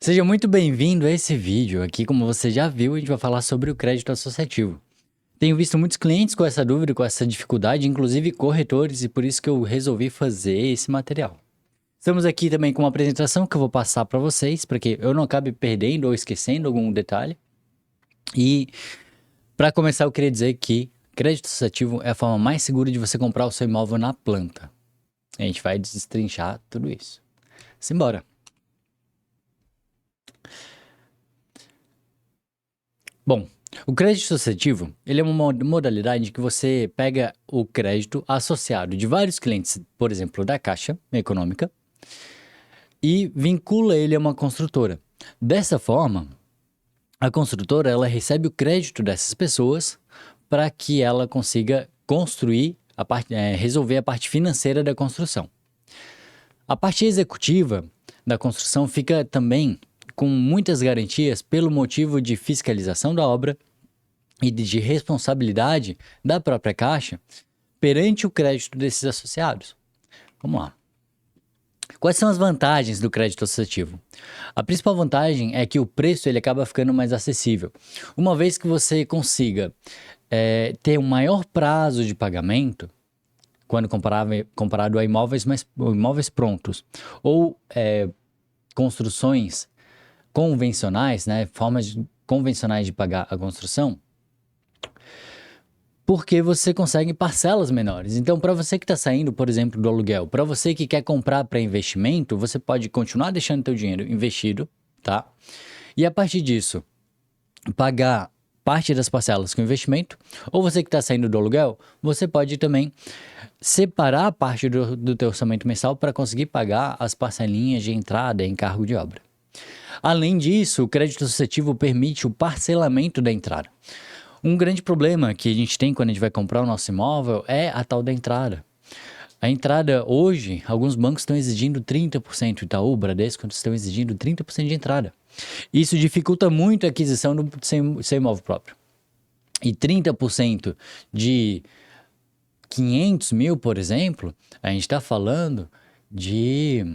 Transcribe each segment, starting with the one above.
Seja muito bem-vindo a esse vídeo. Aqui, como você já viu, a gente vai falar sobre o crédito associativo. Tenho visto muitos clientes com essa dúvida, com essa dificuldade, inclusive corretores, e por isso que eu resolvi fazer esse material. Estamos aqui também com uma apresentação que eu vou passar para vocês, para que eu não acabe perdendo ou esquecendo algum detalhe. E para começar, eu queria dizer que crédito associativo é a forma mais segura de você comprar o seu imóvel na planta. A gente vai destrinchar tudo isso. Simbora! Bom, o crédito associativo, ele é uma modalidade que você pega o crédito associado de vários clientes, por exemplo, da Caixa Econômica, e vincula ele a uma construtora. Dessa forma, a construtora ela recebe o crédito dessas pessoas para que ela consiga construir, resolver a parte financeira da construção. A parte executiva da construção fica também com muitas garantias pelo motivo de fiscalização da obra e de responsabilidade da própria Caixa perante o crédito desses associados. Vamos lá. Quais são as vantagens do crédito associativo? A principal vantagem é que o preço ele acaba ficando mais acessível. Uma vez que você consiga ter um maior prazo de pagamento, quando comparado a imóveis prontos, ou construções convencionais, né, formas convencionais de pagar a construção, porque você consegue parcelas menores. Então, para você que está saindo, por exemplo, do aluguel, para você que quer comprar para investimento, você pode continuar deixando seu dinheiro investido, tá? E a partir disso, pagar parte das parcelas com investimento, ou você que está saindo do aluguel, você pode também separar parte do teu orçamento mensal para conseguir pagar as parcelinhas de entrada e encargo de obra. Além disso, o crédito associativo permite o parcelamento da entrada. Um grande problema que a gente tem quando a gente vai comprar o nosso imóvel é a tal da entrada. A entrada hoje, alguns bancos estão exigindo 30%, Itaú, Bradesco estão exigindo 30% de entrada. Isso dificulta muito a aquisição do seu imóvel próprio. E 30% de 500 mil, por exemplo, a gente está falando de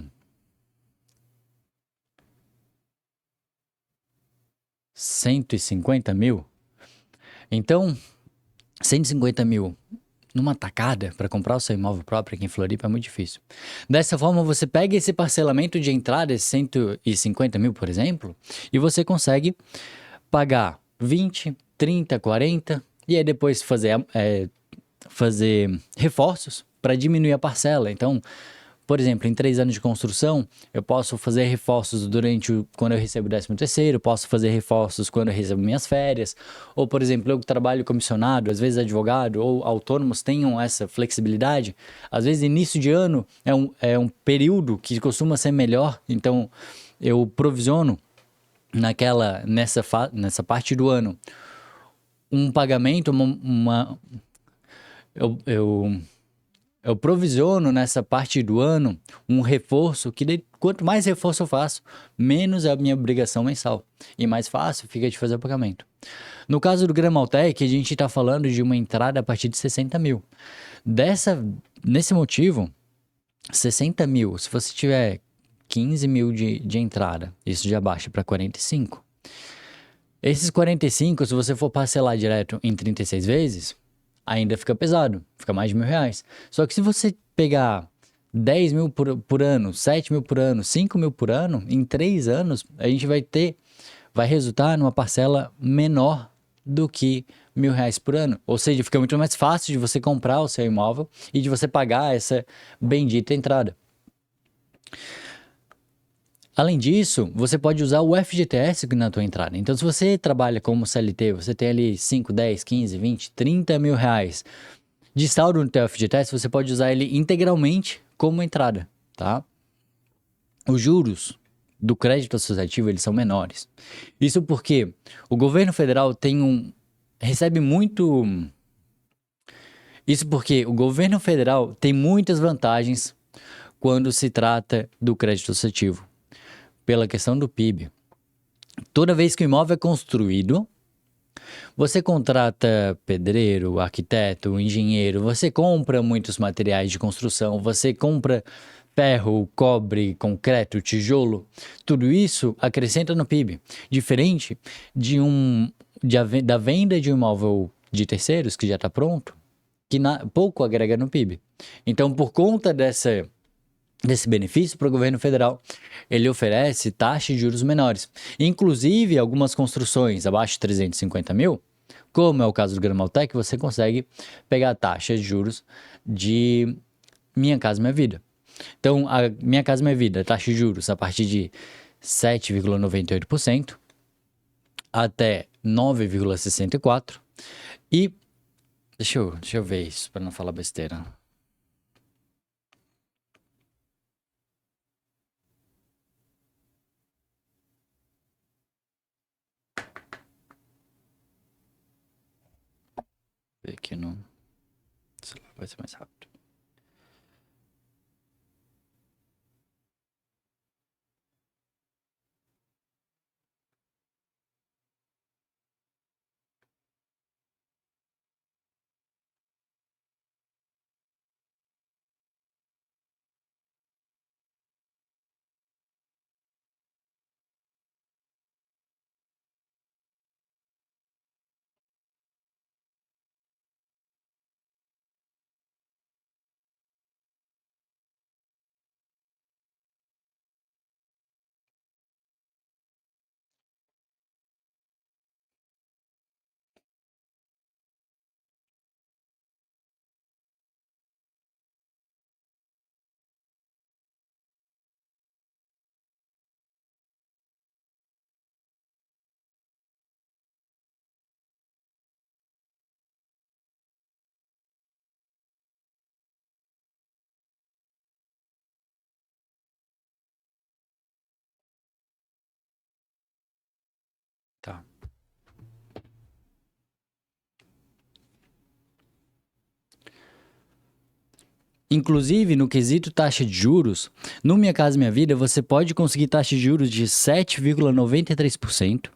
150 mil. Então, 150 mil numa tacada para comprar o seu imóvel próprio aqui em Floripa é muito difícil. Dessa forma, você pega esse parcelamento de entrada, 150 mil, por exemplo, e você consegue pagar 20, 30, 40, e aí depois fazer reforços para diminuir a parcela. Então, por exemplo, em 3 anos de construção, eu posso fazer reforços quando eu recebo o 13º, posso fazer reforços quando eu recebo minhas férias, ou, por exemplo, eu trabalho comissionado, às vezes advogado ou autônomos tenham essa flexibilidade. Às vezes, início de ano é um período que costuma ser melhor, então eu provisiono nessa parte do ano um pagamento, eu provisiono nessa parte do ano um reforço que quanto mais reforço eu faço, menos é a minha obrigação mensal e mais fácil fica de fazer o pagamento. No caso do Gramaltec, a gente está falando de uma entrada a partir de 60 mil. Nesse motivo, 60 mil, se você tiver 15 mil de entrada, isso já baixa para 45. Esses 45, se você for parcelar direto em 36 vezes, ainda fica pesado, fica mais de R$1.000. Só que se você pegar 10 mil por ano, 7 mil por ano, 5 mil por ano, em 3 anos, a gente vai resultar numa parcela menor do que R$1.000 por ano. Ou seja, fica muito mais fácil de você comprar o seu imóvel e de você pagar essa bendita entrada. Além disso, você pode usar o FGTS na tua entrada. Então, se você trabalha como CLT, você tem ali 5, 10, 15, 20, 30 mil reais de saldo no teu FGTS, você pode usar ele integralmente como entrada, tá? Os juros do crédito associativo, eles são menores. Isso porque o governo federal recebe muito... Isso porque o governo federal tem muitas vantagens quando se trata do crédito associativo. Pela questão do PIB. Toda vez que o imóvel é construído, você contrata pedreiro, arquiteto, engenheiro, você compra muitos materiais de construção, você compra ferro, cobre, concreto, tijolo, tudo isso acrescenta no PIB. Diferente da venda de um imóvel de terceiros, que já está pronto, que pouco agrega no PIB. Então, por conta desse benefício para o governo federal, ele oferece taxas de juros menores. Inclusive, algumas construções abaixo de 350 mil, como é o caso do Gramaltec, você consegue pegar taxas de juros de Minha Casa Minha Vida. Então, a Minha Casa Minha Vida, taxa de juros a partir de 7,98% até 9,64%. E deixa eu ver isso para não falar besteira. Ver aqui no celular vai ser mais rápido. Tá. Inclusive, no quesito taxa de juros, no Minha Casa Minha Vida, você pode conseguir taxa de juros de 7,93%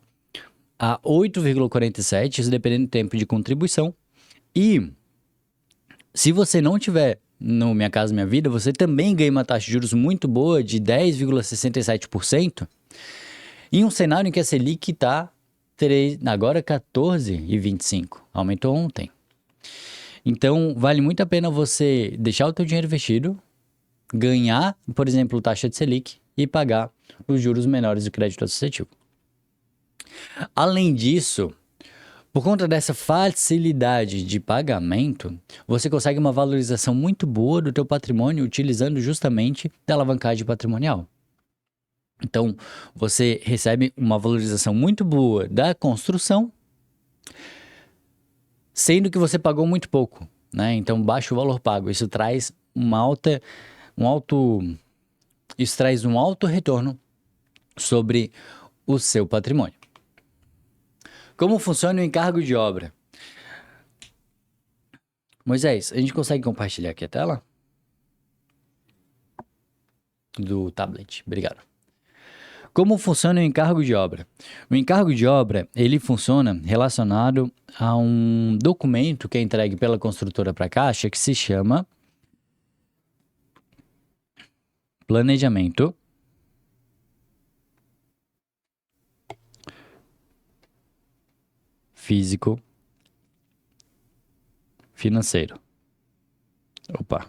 a 8,47%, isso dependendo do tempo de contribuição. E se você não tiver no Minha Casa Minha Vida, você também ganha uma taxa de juros muito boa de 10,67%, em um cenário em que a Selic está agora 14,25%, aumentou ontem. Então, vale muito a pena você deixar o teu dinheiro investido, ganhar, por exemplo, taxa de Selic e pagar os juros menores do crédito associativo. Além disso, por conta dessa facilidade de pagamento, você consegue uma valorização muito boa do teu patrimônio utilizando justamente da alavancagem patrimonial. Então, você recebe uma valorização muito boa da construção, sendo que você pagou muito pouco, né? Então, baixa o valor pago. Isso traz um alto retorno sobre o seu patrimônio. Como funciona o encargo de obra? Moisés, a gente consegue compartilhar aqui a tela? Do tablet, obrigado. Como funciona o encargo de obra? O encargo de obra, ele funciona relacionado a um documento que é entregue pela construtora para a Caixa que se chama Planejamento Físico Financeiro. Opa,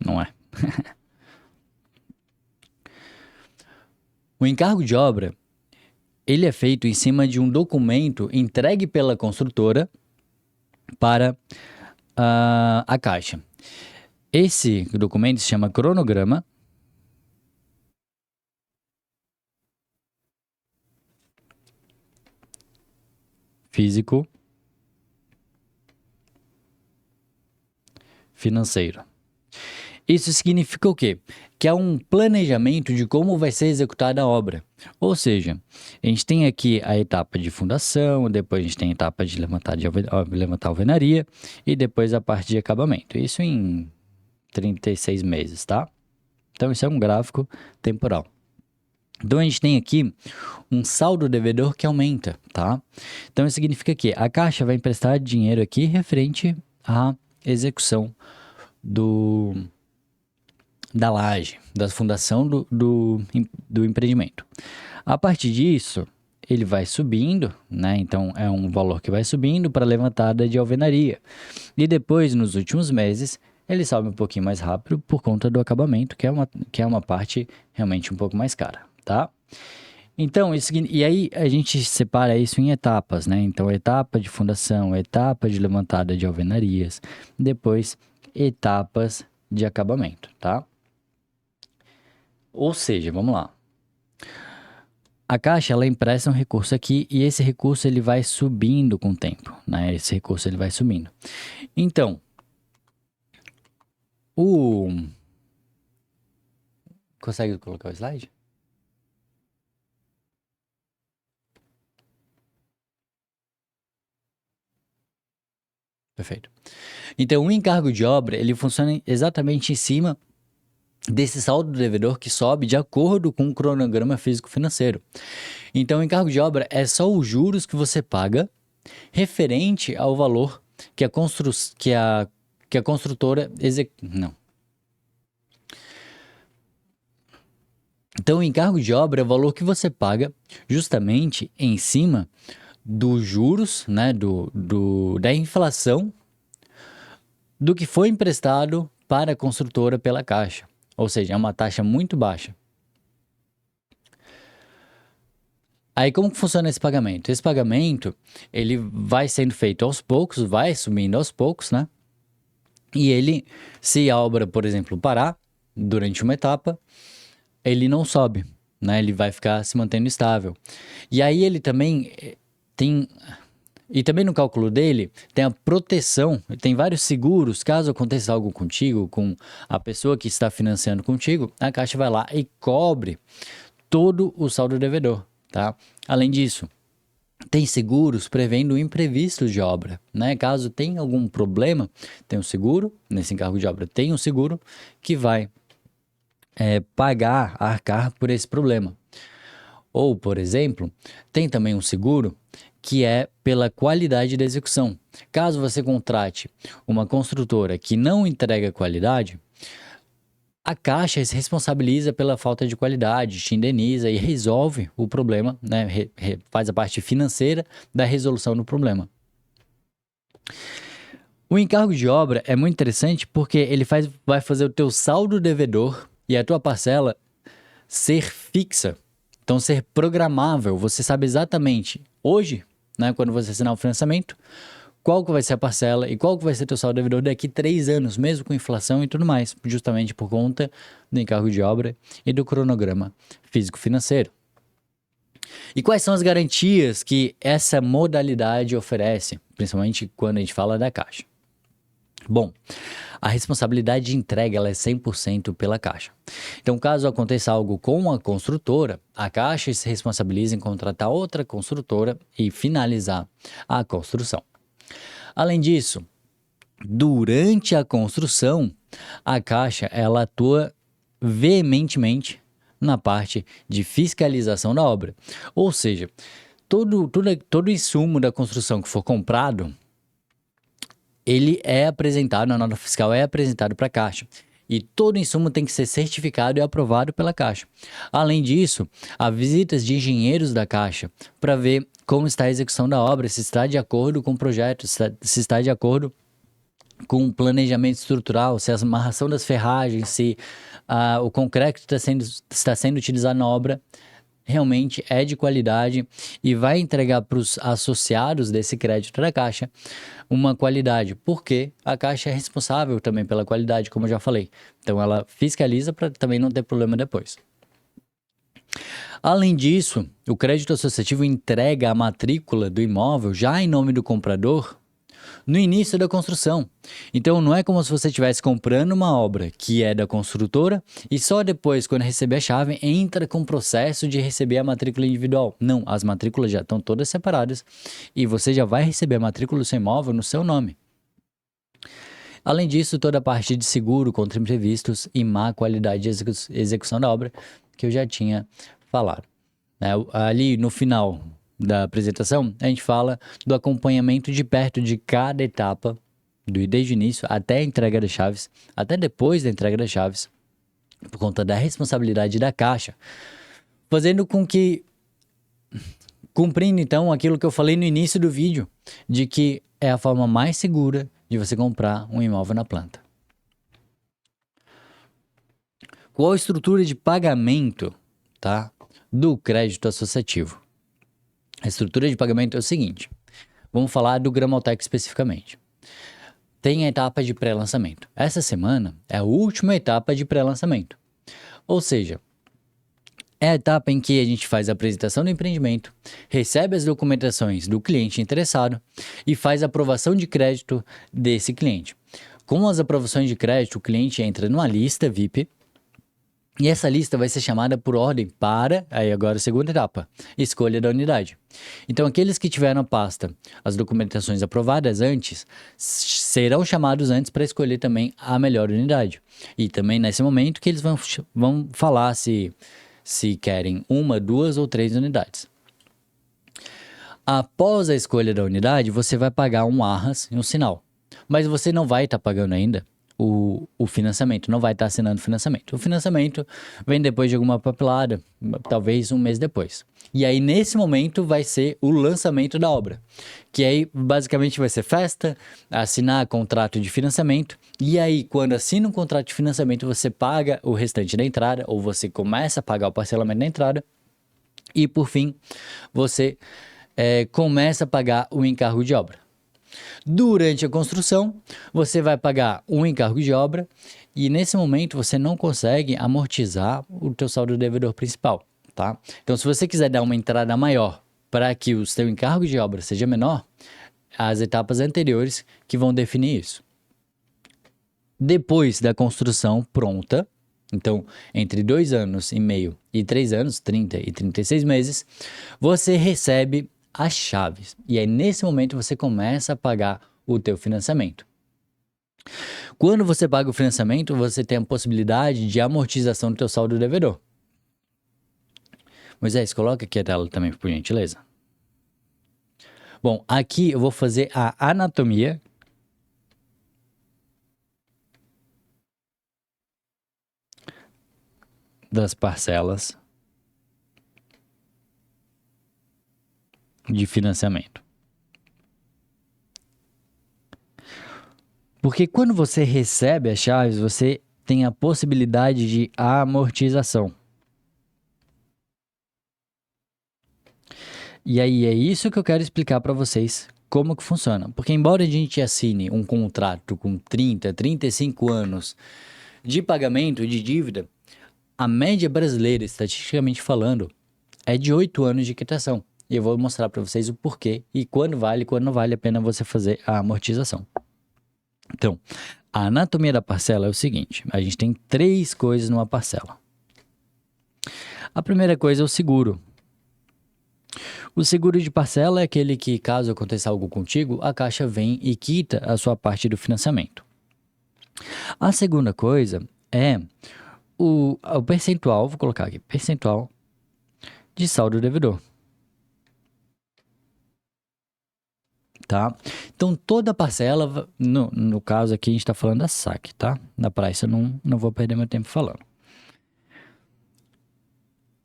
não é. O encargo de obra, ele é feito em cima de um documento entregue pela construtora para a Caixa. Esse documento se chama cronograma físico financeiro. Isso significa o quê? Que é um planejamento de como vai ser executada a obra. Ou seja, a gente tem aqui a etapa de fundação, depois a gente tem a etapa de levantar a alvenaria e depois a parte de acabamento. Isso em 36 meses, tá? Então, isso é um gráfico temporal. Então, a gente tem aqui um saldo devedor que aumenta, tá? Então, isso significa que a Caixa vai emprestar dinheiro aqui referente à execução do da laje, da fundação do empreendimento. A partir disso, ele vai subindo, né? Então, é um valor que vai subindo para a levantada de alvenaria. E depois, nos últimos meses, ele sobe um pouquinho mais rápido por conta do acabamento, que é uma parte realmente um pouco mais cara, tá? Então, e aí a gente separa isso em etapas, né? Então, etapa de fundação, etapa de levantada de alvenarias, depois etapas de acabamento, tá? Ou seja, vamos lá. A Caixa, ela empresta um recurso aqui e esse recurso ele vai subindo com o tempo, né? Esse recurso ele vai subindo. Então, Consegue colocar o slide? Perfeito. Então, o encargo de obra, ele funciona exatamente em cima desse saldo do devedor que sobe de acordo com o cronograma físico-financeiro. Então, o encargo de obra é só os juros que você paga referente ao valor que a construtora Não. Então, o encargo de obra é o valor que você paga justamente em cima dos juros, né, da inflação do que foi emprestado para a construtora pela Caixa. Ou seja, é uma taxa muito baixa. Aí como que funciona esse pagamento? Esse pagamento, ele vai sendo feito aos poucos, vai subindo aos poucos, né? E ele, se a obra, por exemplo, parar durante uma etapa, ele não sobe, né? Ele vai ficar se mantendo estável. E aí ele também tem... E também no cálculo dele tem a proteção, tem vários seguros, caso aconteça algo contigo, com a pessoa que está financiando contigo, a Caixa vai lá e cobre todo o saldo devedor, tá? Além disso, tem seguros prevendo imprevistos de obra, né? Caso tenha algum problema, tem um seguro, nesse encargo de obra tem um seguro que vai arcar por esse problema. Ou, por exemplo, tem também um seguro que é pela qualidade da execução. Caso você contrate uma construtora que não entrega qualidade, a Caixa se responsabiliza pela falta de qualidade, te indeniza e resolve o problema, né? Faz a parte financeira da resolução do problema. O encargo de obra é muito interessante porque ele vai fazer o teu saldo devedor e a tua parcela ser fixa. Então, ser programável. Você sabe exatamente hoje, né, quando você assinar o financiamento, qual que vai ser a parcela e qual que vai ser teu saldo devedor daqui 3 anos, mesmo com inflação e tudo mais, justamente por conta do encargo de obra e do cronograma físico-financeiro. E quais são as garantias que essa modalidade oferece, principalmente quando a gente fala da Caixa? Bom, a responsabilidade de entrega ela é 100% pela Caixa. Então, caso aconteça algo com a construtora, a Caixa se responsabiliza em contratar outra construtora e finalizar a construção. Além disso, durante a construção, a Caixa ela atua veementemente na parte de fiscalização da obra. Ou seja, todo insumo da construção que for comprado, ele é apresentado, a nota fiscal é apresentado para a Caixa. E todo insumo tem que ser certificado e aprovado pela Caixa. Além disso, há visitas de engenheiros da Caixa para ver como está a execução da obra, se está de acordo com o projeto, se está de acordo com o planejamento estrutural, se a amarração das ferragens, se o concreto está sendo utilizado na obra realmente é de qualidade e vai entregar para os associados desse crédito da Caixa uma qualidade, porque a Caixa é responsável também pela qualidade, como eu já falei. Então, ela fiscaliza para também não ter problema depois. Além disso, o crédito associativo entrega a matrícula do imóvel já em nome do comprador no início da construção. Então, não é como se você estivesse comprando uma obra que é da construtora e só depois, quando receber a chave, entra com o processo de receber a matrícula individual. Não, as matrículas já estão todas separadas e você já vai receber a matrícula do seu imóvel no seu nome. Além disso, toda a parte de seguro contra imprevistos e má qualidade de execução da obra, que eu já tinha falado. Ali no final da apresentação, a gente fala do acompanhamento de perto de cada etapa, desde o início até a entrega das chaves, até depois da entrega das chaves, por conta da responsabilidade da Caixa, fazendo com que, cumprindo então aquilo que eu falei no início do vídeo, de que é a forma mais segura de você comprar um imóvel na planta. Qual a estrutura de pagamento, tá, do crédito associativo? A estrutura de pagamento é o seguinte, vamos falar do Gramotech especificamente. Tem a etapa de pré-lançamento. Essa semana é a última etapa de pré-lançamento. Ou seja, é a etapa em que a gente faz a apresentação do empreendimento, recebe as documentações do cliente interessado e faz a aprovação de crédito desse cliente. Com as aprovações de crédito, o cliente entra numa lista VIP e essa lista vai ser chamada por ordem para, aí agora a segunda etapa, escolha da unidade. Então, aqueles que tiveram a pasta, as documentações aprovadas antes, serão chamados antes para escolher também a melhor unidade. E também nesse momento que eles vão falar se querem uma, duas ou três unidades. Após a escolha da unidade, você vai pagar um arras e um sinal. Mas você não vai estar pagando ainda o financiamento, não vai estar assinando o financiamento. O financiamento vem depois de alguma papelada, talvez um mês depois. E aí, nesse momento, vai ser o lançamento da obra. Que aí, basicamente, vai ser festa, assinar contrato de financiamento. E aí, quando assina um contrato de financiamento, você paga o restante da entrada, ou você começa a pagar o parcelamento da entrada. E, por fim, você começa a pagar o encargo de obra. Durante a construção, você vai pagar um encargo de obra e nesse momento você não consegue amortizar o teu saldo devedor principal, tá? Então, se você quiser dar uma entrada maior para que o seu encargo de obra seja menor, as etapas anteriores que vão definir isso. Depois da construção pronta, então entre 2 anos e meio e 3 anos, 30 e 36 meses, você recebe as chaves. E aí, nesse momento, você começa a pagar o teu financiamento. Quando você paga o financiamento, você tem a possibilidade de amortização do teu saldo devedor. Moisés, coloca aqui a tela também, por gentileza. Bom, aqui eu vou fazer a anatomia das parcelas de financiamento. Porque quando você recebe as chaves, você tem a possibilidade de amortização. E aí é isso que eu quero explicar para vocês como que funciona. Porque embora a gente assine um contrato com 30, 35 anos de pagamento de dívida, a média brasileira, estatisticamente falando, é de 8 anos de quitação. E eu vou mostrar para vocês o porquê e quando não vale a pena você fazer a amortização. Então, a anatomia da parcela é o seguinte, a gente tem 3 coisas numa parcela. A primeira coisa é o seguro. O seguro de parcela é aquele que, caso aconteça algo contigo, a Caixa vem e quita a sua parte do financiamento. A segunda coisa é o percentual, vou colocar aqui, percentual de saldo devedor. Tá? Então, toda parcela, no caso aqui a gente está falando da saque, tá? Na praça eu não vou perder meu tempo falando.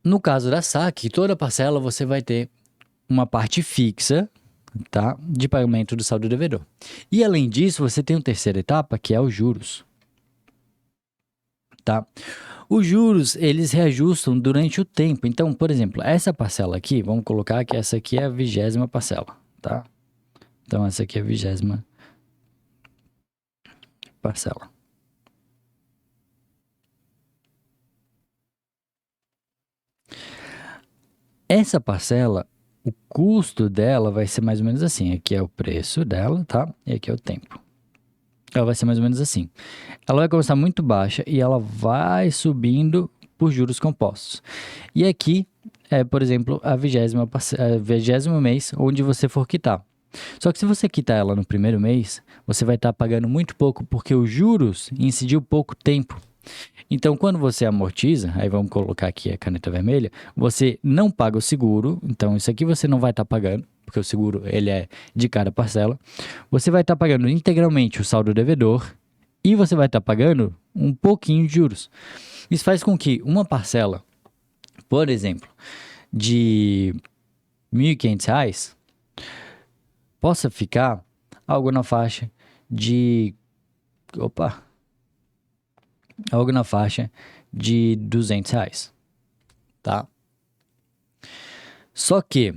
No caso da saque, toda parcela você vai ter uma parte fixa, tá? De pagamento do saldo devedor. E além disso, você tem uma terceira etapa, que é os juros. Tá? Os juros, eles reajustam durante o tempo. Então, por exemplo, essa parcela aqui, vamos colocar que essa aqui é a 20ª parcela, tá? Então, essa aqui é a 20ª parcela. Essa parcela, o custo dela vai ser mais ou menos assim. Aqui é o preço dela, tá? E aqui é o tempo. Ela vai ser mais ou menos assim. Ela vai começar muito baixa e ela vai subindo por juros compostos. E aqui é, por exemplo, a 20º mês onde você for quitar. Só que se você quitar ela no primeiro mês, você vai estar pagando muito pouco, porque os juros incidiu pouco tempo. Então, quando você amortiza, aí vamos colocar aqui a caneta vermelha, você não paga o seguro, então isso aqui você não vai estar pagando, porque o seguro ele é de cada parcela. Você vai estar pagando integralmente o saldo devedor e você vai estar pagando um pouquinho de juros. Isso faz com que uma parcela, por exemplo, de R$ 1.500 possa ficar algo na faixa de R$ 200, tá? Só que,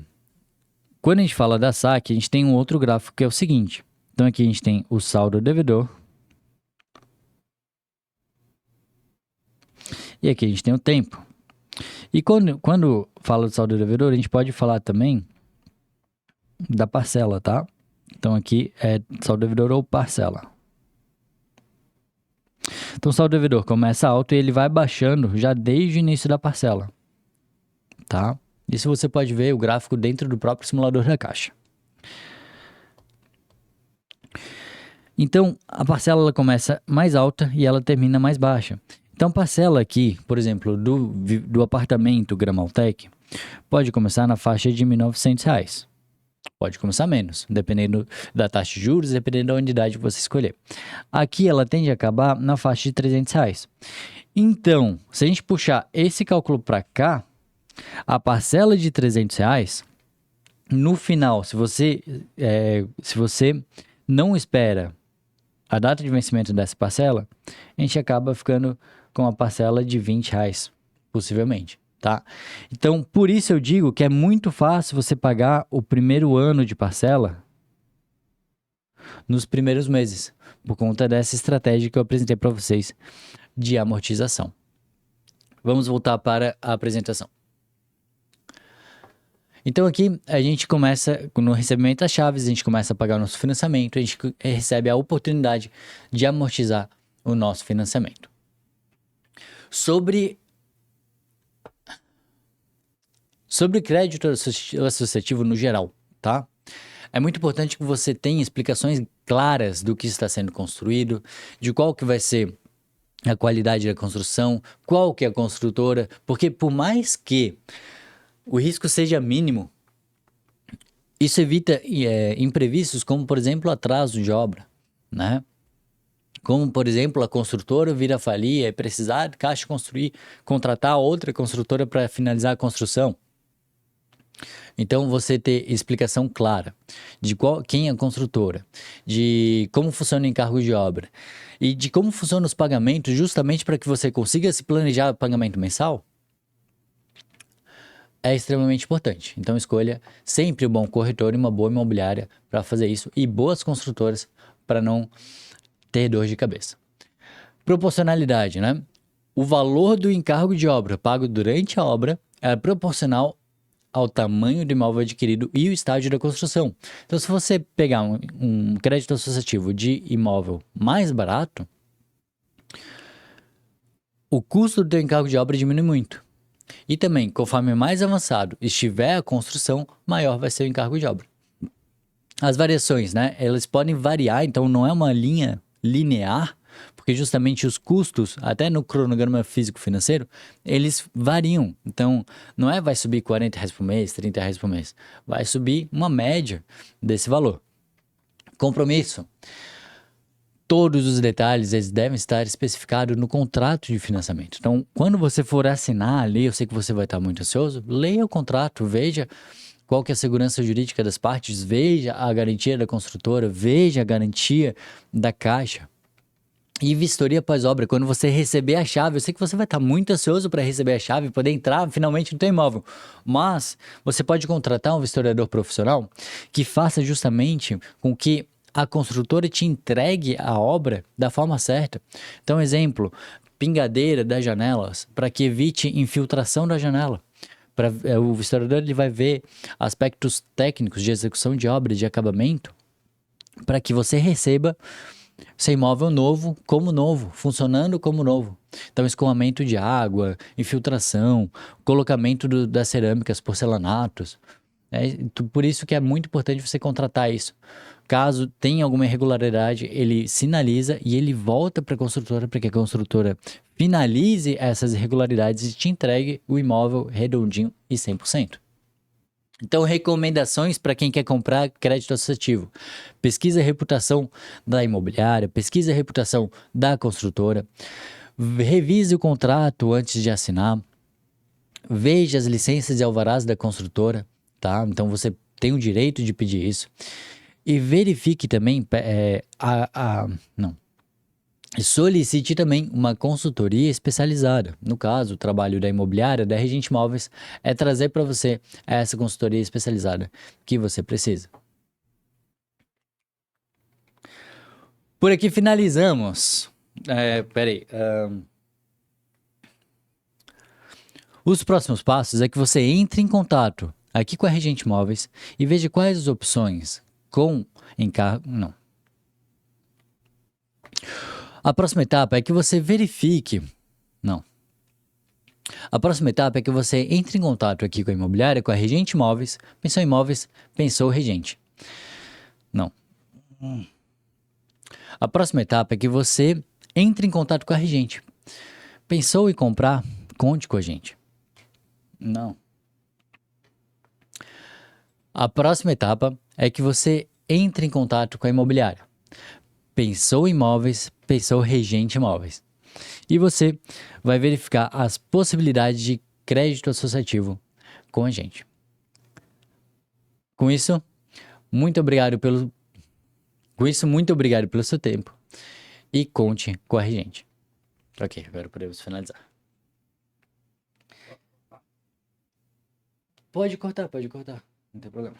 quando a gente fala da saque, a gente tem um outro gráfico que é o seguinte. Então, aqui a gente tem o saldo devedor. E aqui a gente tem o tempo. E quando fala do saldo devedor, a gente pode falar também da parcela, tá? Então, aqui é saldo devedor ou parcela. Então, o saldo devedor começa alto e ele vai baixando já desde o início da parcela, tá? Isso você pode ver o gráfico dentro do próprio simulador da Caixa. Então, a parcela ela começa mais alta e ela termina mais baixa. Então, parcela aqui, por exemplo, do apartamento Gramaltec, pode começar na faixa de R$ 1.900. Pode começar menos, dependendo da taxa de juros, dependendo da unidade que você escolher. Aqui ela tende a acabar na faixa de R$ 300. Então, se a gente puxar esse cálculo para cá, a parcela de R$ 300, no final, se você não espera a data de vencimento dessa parcela, a gente acaba ficando com a parcela de R$ 20, possivelmente, tá? Então, por isso eu digo que é muito fácil você pagar o primeiro ano de parcela nos primeiros meses, por conta dessa estratégia que eu apresentei para vocês de amortização. Vamos voltar para a apresentação. Então aqui a gente começa, no recebimento das chaves, a gente começa a pagar o nosso financiamento, a gente recebe a oportunidade de amortizar o nosso financiamento. Sobre crédito associativo no geral, tá? É muito importante que você tenha explicações claras do que está sendo construído, de qual que vai ser a qualidade da construção, qual que é a construtora, porque por mais que o risco seja mínimo, isso evita imprevistos, como por exemplo atraso de obra, né? Como por exemplo a construtora vir a falir e precisar de Caixa construir, contratar outra construtora para finalizar a construção. Então você ter explicação clara de quem é a construtora, de como funciona o encargo de obra e de como funcionam os pagamentos, justamente para que você consiga se planejar o pagamento mensal, é extremamente importante. Então escolha sempre um bom corretor e uma boa imobiliária para fazer isso e boas construtoras para não ter dor de cabeça. Proporcionalidade, né? O valor do encargo de obra pago durante a obra é proporcional ao tamanho do imóvel adquirido e o estágio da construção. Então, se você pegar um crédito associativo de imóvel mais barato, o custo do teu encargo de obra diminui muito. E também, conforme mais avançado estiver a construção, maior vai ser o encargo de obra. As variações, né? Elas podem variar, então não é uma linha linear, porque justamente os custos, até no cronograma físico-financeiro, eles variam. Então, não vai subir R$ 40 por mês, R$ 30 por mês. Vai subir uma média desse valor. Compromisso. Todos os detalhes eles devem estar especificados no contrato de financiamento. Então, quando você for assinar ali, eu sei que você vai estar muito ansioso, leia o contrato, veja qual que é a segurança jurídica das partes, veja a garantia da construtora, veja a garantia da Caixa. E vistoria pós-obra, quando você receber a chave, eu sei que você vai estar muito ansioso para receber a chave e poder entrar finalmente no teu imóvel, mas você pode contratar um vistoriador profissional que faça justamente com que a construtora te entregue a obra da forma certa. Então, exemplo, pingadeira das janelas, para que evite infiltração da janela. O vistoriador ele vai ver aspectos técnicos de execução de obra, de acabamento, para que você receba seu imóvel novo, funcionando como novo. Então, escoamento de água, infiltração, colocamento das cerâmicas, porcelanatos. Por isso que é muito importante você contratar isso. Caso tenha alguma irregularidade, ele sinaliza e ele volta para a construtora para que a construtora finalize essas irregularidades e te entregue o imóvel redondinho e 100%. Então, recomendações para quem quer comprar crédito associativo. Pesquisa a reputação da imobiliária, pesquisa a reputação da construtora, revise o contrato antes de assinar, veja as licenças e alvarás da construtora, tá? Então, você tem o direito de pedir isso. E verifique também não. Solicite também uma consultoria especializada. No caso, o trabalho da imobiliária, da Regente Imóveis, é trazer para você essa consultoria especializada que você precisa. Por aqui finalizamos. Peraí. Os próximos passos é que você entre em contato aqui com a Regente Imóveis e veja quais as opções com encargo. Não. A próxima etapa é que você verifique. Não. A próxima etapa é que você entre em contato aqui com a imobiliária, com a Regente Imóveis. Pensou em imóveis, pensou Regente. Não. A próxima etapa é que você entre em contato com a Regente. Pensou em comprar? Conte com a gente. Não. A próxima etapa é que você entre em contato com a imobiliária. Pensou em imóveis, pensou Regente Imóveis. E você vai verificar as possibilidades de crédito associativo com a gente. Com isso, muito obrigado pelo seu tempo e conte com a Regente. Ok, agora podemos finalizar. Pode cortar, não tem problema.